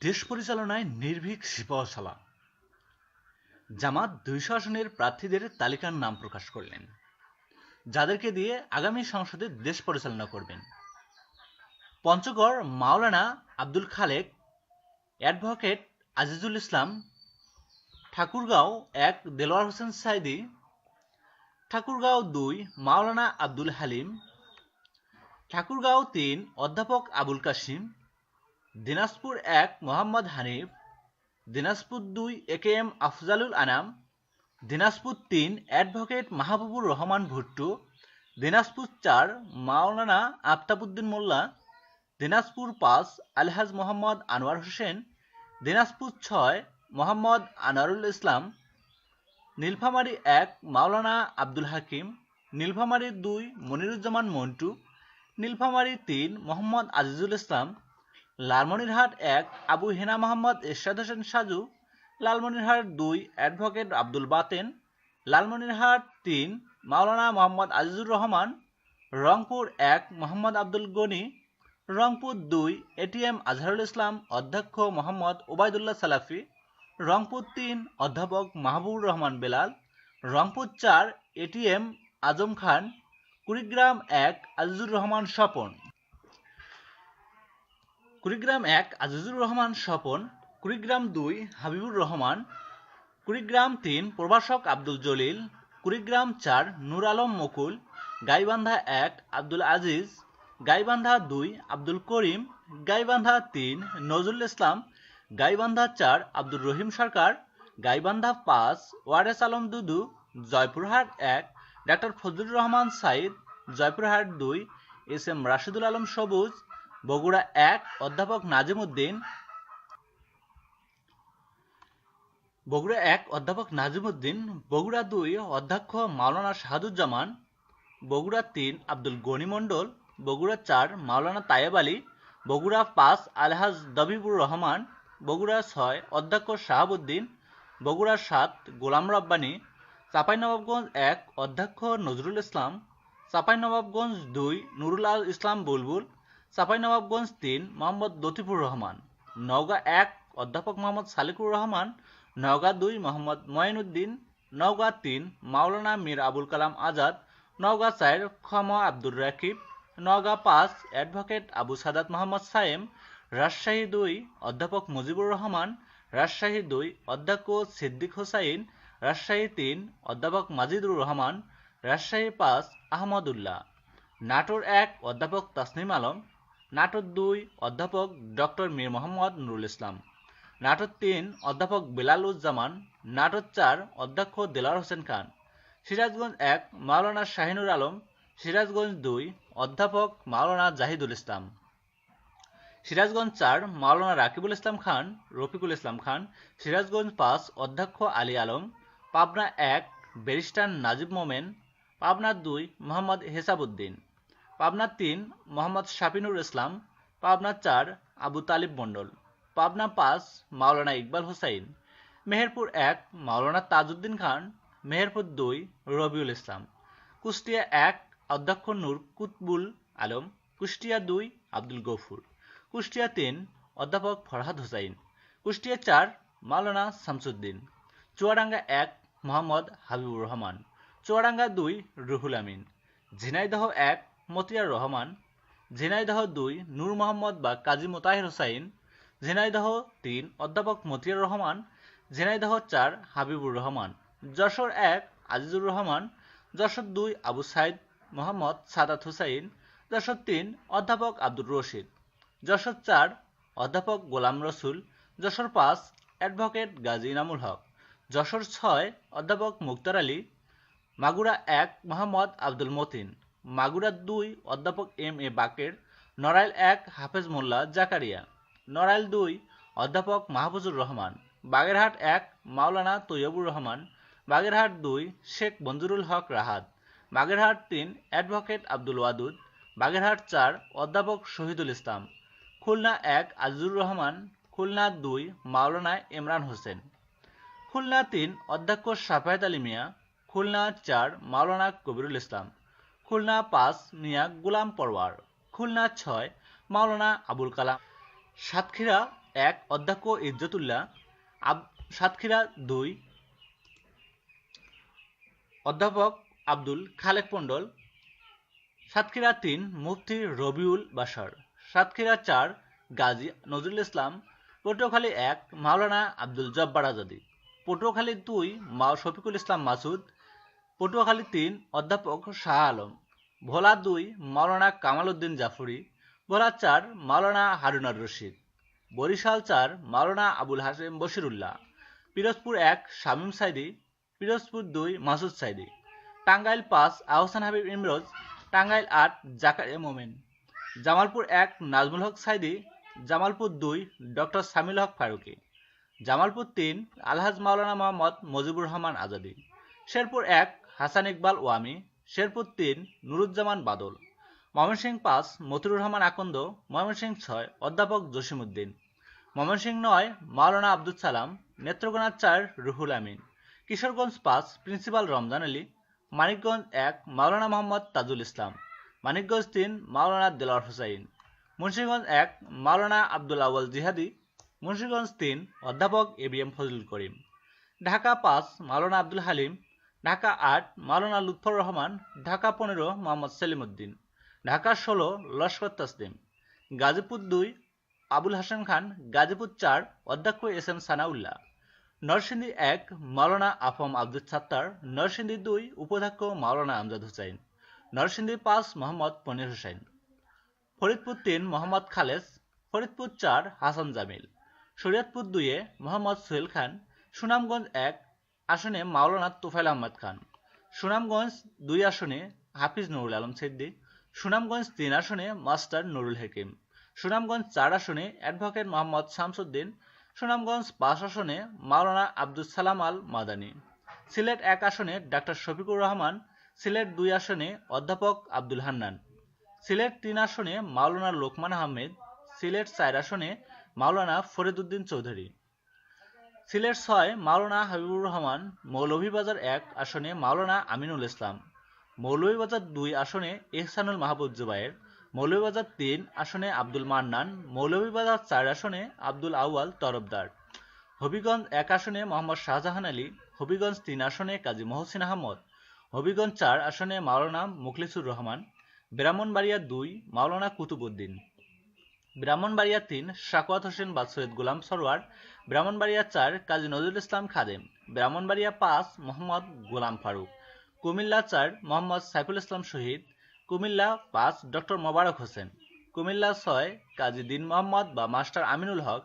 দেশ পরিচালনায় নির্ভীক সিপাহসালার জামাত 200 আসনের প্রার্থীদের তালিকার নাম প্রকাশ করলেন, যাদেরকে দিয়ে আগামী সংসদে দেশ পরিচালনা করবেন। পঞ্চগড় মাওলানা আব্দুল খালেক, অ্যাডভোকেট আজিজুল ইসলাম, ঠাকুরগাঁও 1 দেলোয়ার হোসেন সাইদি, ঠাকুরগাঁও 2 মাওলানা আব্দুল হালিম, ঠাকুরগাঁও 3 অধ্যাপক আবুল কাশিম, দিনাজপুর 1 মোহাম্মদ হানিফ, দিনাজপুর 2 একেএম আফজালুল আনাম, দিনাজপুর 3 অ্যাডভোকেট মাহবুবুর রহমান ভুট্টু, দিনাজপুর 4 মাওলানা আফতাবউদ্দিন মোল্লা, দিনাজপুর 5 আলহাজ মোহাম্মদ আনোয়ার হোসেন, দিনাজপুর 6 মোহাম্মদ আনোয়ারুল ইসলাম, নীলফামারী 1 মাওলানা আব্দুল হাকিম, নীলফামারী 2 মনিরুজ্জামান মন্টু, নীলফামারী 3 মোহাম্মদ আজিজুল ইসলাম, লালমনিরহাট 1 আবু হেনা মোহাম্মদ এরশাদ হোসেন সাজু, লালমনিরহাট 2 অ্যাডভোকেট আব্দুল বাতেন, লালমনিরহাট 3 মাওলানা মোহাম্মদ আজিজুর রহমান, রংপুর 1 মোহাম্মদ আব্দুল গনি, রংপুর 2 এটিএম আজহারুল ইসলাম অধ্যক্ষ মোহাম্মদ ওবায়দুল্লাহ সালাফি, রংপুর 3 অধ্যাপক মাহবুবুর রহমান বেলাল, রংপুর 4 এটিএম আজম খান, কুড়িগ্রাম 1 আজিজুর রহমান স্বপন, কুড়িগ্রাম 1 আজিজুর রহমান স্বপন, কুড়িগ্রাম 2 হাবিবুর রহমান, কুড়িগ্রাম 3 প্রভাষক আব্দুল জলিল, কুড়িগ্রাম 4 নূর আলম মুকুল, গাইবান্ধা 1 আব্দুল আজিজ, গাইবান্ধা 2 আব্দুল করিম, গাইবান্ধা 3 নজরুল ইসলাম, গাইবান্ধা 4 আব্দুর রহিম সরকার, গাইবান্ধা 5 ওয়ারেস আলম দুদু, জয়পুরহাট 1 ডাক্তার ফজলুর রহমান সাইদ, জয়পুরহাট 2 এস এম রাশিদুল আলম সবুজ, বগুড়া 1 অধ্যাপক নাজিম উদ্দিন, বগুড়া 1 অধ্যাপক নাজিম উদ্দিন, বগুড়া 2 অধ্যক্ষ মাওলানা শাহাদুজ্জামান, বগুড়া 3 আব্দুল গনি মণ্ডল, বগুড়া 4 মাওলানা তায়েব আলী, বগুড়া 5 আলহাজ দবিবুর রহমান, বগুড়া 6 অধ্যক্ষ শাহাবুদ্দিন, বগুড়া 7 গোলাম রব্বানী, চাঁপাইনবাবগঞ্জ 1 অধ্যক্ষ নজরুল ইসলাম, চাঁপাইনবাবগঞ্জ 2 নুরুল আল ইসলাম বুলবুল, চাঁপাইনবাবগঞ্জ 3 মোহাম্মদ লতিফুর রহমান, নওগাঁ 1 অধ্যাপক মোহাম্মদ সালেকুর রহমান, নওগাঁ 2 মোহাম্মদ মঈনুদ্দিন, নওগাঁ 3 মাওলানা মীর আবুল কালাম আজাদ, নওগাঁ 4 খমা আব্দুর রাকিব, নওগাঁ 5 অ্যাডভোকেট আবু সাদাত মোহাম্মদ সায়েম, রাজশাহী 2 অধ্যাপক মুজিবুর রহমান, রাজশাহী 2 অধ্যক্ষ সিদ্দিক হোসাইন, রাজশাহী 3 অধ্যাপক মাজিদুর রহমান, রাজশাহী 5 আহমদুল্লাহ, নাটোর 1 অধ্যাপক তাসনিম আলম, নাটোর 2 অধ্যাপক ডক্টর মীর মোহাম্মদ নুরুল ইসলাম, নাটোর 3 অধ্যাপক বেলালুজ্জামান, নাটোর 4 অধ্যক্ষ দেলাওয়ার হোসেন খান, সিরাজগঞ্জ 1 মাওলানা শাহিনুর আলম, সিরাজগঞ্জ 2 অধ্যাপক মাওলানা জাহিদুল ইসলাম, সিরাজগঞ্জ 4 মাওলানা রাকিবুল ইসলাম খান, রফিকুল ইসলাম খান, সিরাজগঞ্জ 5 অধ্যক্ষ আলী আলম, পাবনা 1 ব্যারিস্টার নাজিব মোমেন, পাবনা 2 মোহাম্মদ হেসাবউদ্দিন, পাবনা 3 মোহাম্মদ শাফিনুর ইসলাম, পাবনা 4 আবু তালিব মণ্ডল, পাবনা 5 মাওলানা ইকবাল হুসাইন, মেহেরপুর 1 মাওলানা তাজউদ্দিন খান, মেহেরপুর 2 রবিউল ইসলাম, কুষ্টিয়া 1 অধ্যক্ষ নূর কুতবুল আলম, কুষ্টিয়া 2 আব্দুল গফুর, কুষ্টিয়া 3 অধ্যাপক ফরহাদ হুসাইন, কুষ্টিয়া 4 মাওলানা শামসুদ্দিন, চুয়াডাঙ্গা 1 মোহাম্মদ হাবিবুর রহমান, চুয়াডাঙ্গা 2 রুহুল আমিন, ঝিনাইদহ 1 মতিয়ার রহমান, ঝিনাইদহ 2 নূর মোহাম্মদ বা কাজী মোতাহের হোসাইন, ঝিনাইদহ 3 অধ্যাপক মতিয়ার রহমান, ঝিনাইদহ 4 হাবিবুর রহমান, যশোর 1 আজিজুর রহমান, যশোর 2 আবু সাইদ মোহাম্মদ সাদাত হুসাইন, যশোর 3 অধ্যাপক আব্দুর রশিদ, যশোর 4 অধ্যাপক গোলাম রসুল, যশোর 5 অ্যাডভোকেট গাজী ইনামুল হক, যশোর 6 অধ্যাপক মুক্তার আলী, মাগুরা 1 মোহাম্মদ আব্দুল মতিন, মাগুরা 2 অধ্যাপক এম এ বাকের, নড়াইল 1 হাফেজ মোল্লা জাকারিয়া, নড়াইল 2 অধ্যাপক মাহফুজুর রহমান, বাগেরহাট 1 মাওলানা তৈয়বুর রহমান, বাগেরহাট 2 শেখ মঞ্জুরুল হক রাহাত, বাগেরহাট 3 অ্যাডভোকেট আব্দুল ওয়াদুদ, বাগেরহাট 4 অধ্যাপক শহীদুল ইসলাম, খুলনা 1 আজিজুর রহমান, খুলনা 2 মাওলানা ইমরান হোসেন, খুলনা 3 অধ্যক্ষ সাফায়েত আলী মিয়া, খুলনা 4 মাওলানা কবিরুল ইসলাম, খুলনা 5 মিয়া গুলাম পরওয়ার, খুলনা 6 মাওলানা আবুল কালাম, সাতক্ষীরা 1 অধ্যক্ষ ইজ্জতুল্লাহ, সাতক্ষীরা 2 অধ্যাপক আব্দুল খালেক মণ্ডল, সাতক্ষীরা 3 মুফতি রবিউল বাশার, সাতক্ষীরা 4 গাজী নজরুল ইসলাম, পটুয়াখালী 1 মাওলানা আব্দুল জব্বার আজাদী, পটুয়াখালী 2 শফিকুল ইসলাম মাসুদ, পটুয়াখালী 3 অধ্যাপক শাহ আলম, ভোলা 2 মাওলানা কামাল উদ্দিন জাফরি, ভোলা 4 মাওলানা হারুনার রশিদ, বরিশাল 4 মাওলানা আবুল হাশেম বশিরুল্লাহ, পিরোজপুর 1 শামীম সাইদি, পিরোজপুর 2 মাসুদ সাইদি, টাঙ্গাইল 5 আহসান হাবিব ইমরোজ, টাঙ্গাইল 8 জাকারিয়া মোমেন, জামালপুর 1 নাজমুল হক সাইদি, জামালপুর 2 ডক্টর সামিল হক ফারুকি, জামালপুর 3 আলহাজ মাওলানা মোহাম্মদ মুজিবুর রহমান আজাদী, শেরপুর 1 হাসান ইকবাল ওয়ামি, শেরপুর 3 নুরুজ্জামান বাদল, ময়মনসিংহ 5 মতিউর রহমান আকন্দ, ময়মনসিংহ 6 অধ্যাপক জসিমউদ্দিন, ময়মনসিংহ 9 মাওলানা আব্দুল সালাম, নেত্রকোনা 4 রুহুল আমিন, কিশোরগঞ্জ 5 প্রিন্সিপাল রমজান আলী, মানিকগঞ্জ 1 মাওলানা মোহাম্মদ তাজুল ইসলাম, মানিকগঞ্জ 3 মাওলানা দেলোয়ার হোসাইন, মুন্সিগঞ্জ 1 মাওলানা আব্দুল আউয়াল জিহাদি, মুন্সিগঞ্জ 3 অধ্যাপক এবিএম ফজলুল করিম, ঢাকা 5 মাওলানা আব্দুল হালিম, ঢাকা 8 মাওলানা লুৎফর রহমান, ঢাকা 15 মোহাম্মদ সেলিম উদ্দিন, ঢাকা 16 লস্কর তাসলিম, গাজীপুর 2 আবুল হাসান খান, গাজীপুর 4 অধ্যক্ষ এস এম সানাউল্লাহ, নরসিংদী 1 মাওলানা আফম আব্দুল সাত্তার, নরসিংদী 2 উপাধ্যক্ষ মাওলানা আমজাদ হুসাইন, নরসিংদী 5 মোহাম্মদ পনির হোসেন, ফরিদপুর 3 মোহাম্মদ খালেস, ফরিদপুর 4 হাসান জামিল, শরীয়তপুর 2 মোহাম্মদ সোহেল খান, সুনামগঞ্জ 1 আসনে মাওলানা তোফায়েল আহমদ খান, সুনামগঞ্জ 2 আসনে হাফিজ নুরুল আলম সিদ্দিক, সুনামগঞ্জ 3 আসনে মাস্টার নুরুল হাকিম, সুনামগঞ্জ 4 আসনে অ্যাডভোকেট মোহাম্মদ শামসুদ্দিন, সুনামগঞ্জ 5 আসনে মাওলানা আব্দুল সালাম আল মাদানী, সিলেট 1 আসনে ডাক্তার শফিকুর রহমান, সিলেট 2 আসনে অধ্যাপক আব্দুল হান্নান, সিলেট 3 আসনে মাওলানা লোকমান আহমেদ, সিলেট 4 আসনে মাওলানা ফরিদউদ্দিন চৌধুরী, সিলেট 6 মাওলানা হাবিবুর রহমান, মৌলভীবাজার 1 আসনে মাওলানা আমিনুল ইসলাম, মৌলভীবাজার 2 আসনে ইহসানুল মাহবুব জুবায়ের, মৌলভীবাজার 3 আসনে আব্দুল মান্নান, মৌলভীবাজার 4 আসনে আব্দুল আউয়াল তরফদার, হবিগঞ্জ 1 আসনে মোহাম্মদ শাহজাহান আলী, হবিগঞ্জ 3 আসনে কাজী মহসিন আহমদ, হবিগঞ্জ 4 আসনে মাওলানা মুখলিসুর রহমান, ব্রাহ্মণবাড়িয়া 2 মাওলানা কুতুবউদ্দিন, ব্রাহ্মণবাড়িয়া 3 সাকওয়াত হোসেন বা সৈয়দ গোলাম সরওয়ার, ব্রাহ্মণবাড়িয়া 4 কাজী নজরুল ইসলাম খাদেম, ব্রাহ্মণবাড়িয়া 5 মোহাম্মদ গোলাম ফারুক, কুমিল্লা 4 মোহাম্মদ সাইফুল ইসলাম শহীদ, কুমিল্লা 5 ডক্টর মোবারক হোসেন, কুমিল্লা 6 কাজী দিন মোহাম্মদ বা master Aminul Haq,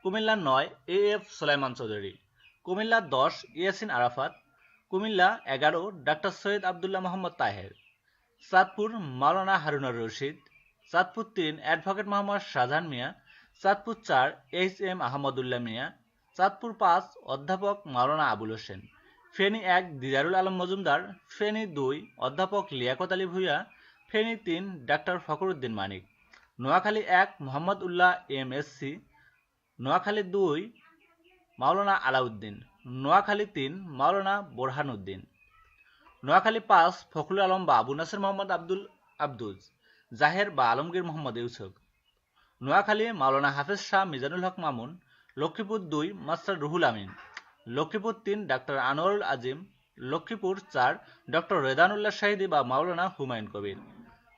Cumilla 9 A F Sulaiman Chowdhury, Cumilla 10 Yasin Arafat, Cumilla 11 ডাক্তার Syed Abdullah Mohammad Taher, Chandpur Maulana Harunar Rashid, Chandpur 3 advocate Mohammad Shahjahan Mia, Chandpur 4 H M Ahmadullah Mia, Chandpur 5 অধ্যাপক মাওলানা আবুল হোসেন, ফেনী 1 দিদারুল আলম মজুমদার, ফেনী 2 অধ্যাপক লিয়াকত আলী ভূঁইয়া, ফেনী 3 ডাক্তার ফখরুদ্দিন মানিক, নোয়াখালী 1 মোহাম্মদ উল্লাহ এম এস সি, নোয়াখালী 2 মাওলানা আলাউদ্দিন, নোয়াখালী 3 মাওলানা বোরহান উদ্দিন, নোয়াখালী 5 ফখরুল আলম বা আবু নাসের মোহাম্মদ আব্দুজ জাহের বা আলমগীর মোহাম্মদ ইউসুফ, নোয়াখালী মাওলানা হাফেজ Shah Mizanul Haque Mamun, Lakshmipur 2 master Ruhul Amin, Lakshmipur 3 doctor Anwarul Azim, Lakshmipur 4 doctor রেদানুল্লাহ Shahidi বা মাওলানা হুমায়ুন কবির,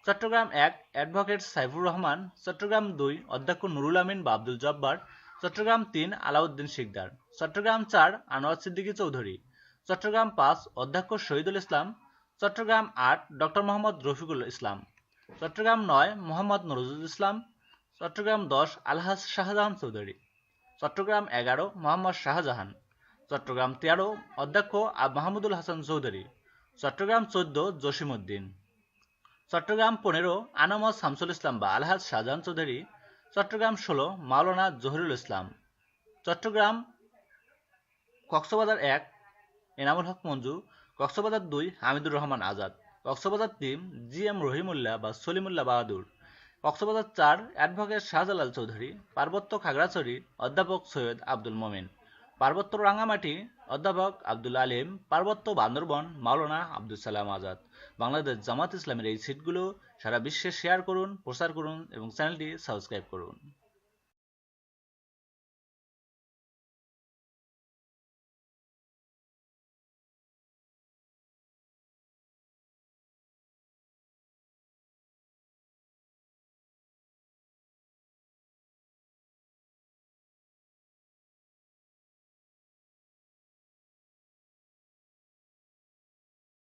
চট্টগ্রাম 1 অ্যাডভোকেট সাইফুর রহমান, চট্টগ্রাম 2 অধ্যক্ষ নুরুল আমিন বা আব্দুল জব্বার, চট্টগ্রাম 3 আলাউদ্দিন শিকদার, চট্টগ্রাম 4 আনোয়ার সিদ্দিকী চৌধুরী, চট্টগ্রাম 5 অধ্যক্ষ শহীদুল ইসলাম, চট্টগ্রাম 8 ডক্টর মোহাম্মদ রফিকুল ইসলাম, চট্টগ্রাম 9 মোহাম্মদ নজরুল ইসলাম, চট্টগ্রাম 10 আলহাজ শাহজাহান চৌধুরী, চট্টগ্রাম 11 মোহাম্মদ শাহজাহান, চট্টগ্রাম 13 অধ্যক্ষ মাহমুদুল হাসান চৌধুরী, চট্টগ্রাম 14 জসিমউদ্দিন, চট্টগ্রাম 15 আনামত শামসুল ইসলাম বা আলহাজ শাহজাহান চৌধুরী, চট্টগ্রাম 16 মাওলানা জহিরুল ইসলাম, চট্টগ্রাম কক্সবাজার 1 এনামুল হক মঞ্জু, কক্সবাজার 2 হামিদুর রহমান আজাদ, কক্সবাজার 3 জি এম রহিমুল্লাহ বা সলিমুল্লাহ বাহাদুর, কক্সবাজার 4 অ্যাডভোকেট শাহজালাল চৌধুরী, পার্বত্য খাগড়াছড়ি অধ্যাপক সৈয়দ আব্দুল মোমেন, পার্বত্য রাঙ্গামাটি অধ্যাপক আব্দুল আলিম, পার্বত্য বান্দরবন মাওলানা আব্দুল সালাম আজাদ। বাংলাদেশ জামাত ইসলামের এই সিটগুলো সারা বিশ্বে শেয়ার করুন, প্রচার করুন এবং চ্যানেলটি সাবস্ক্রাইব করুন।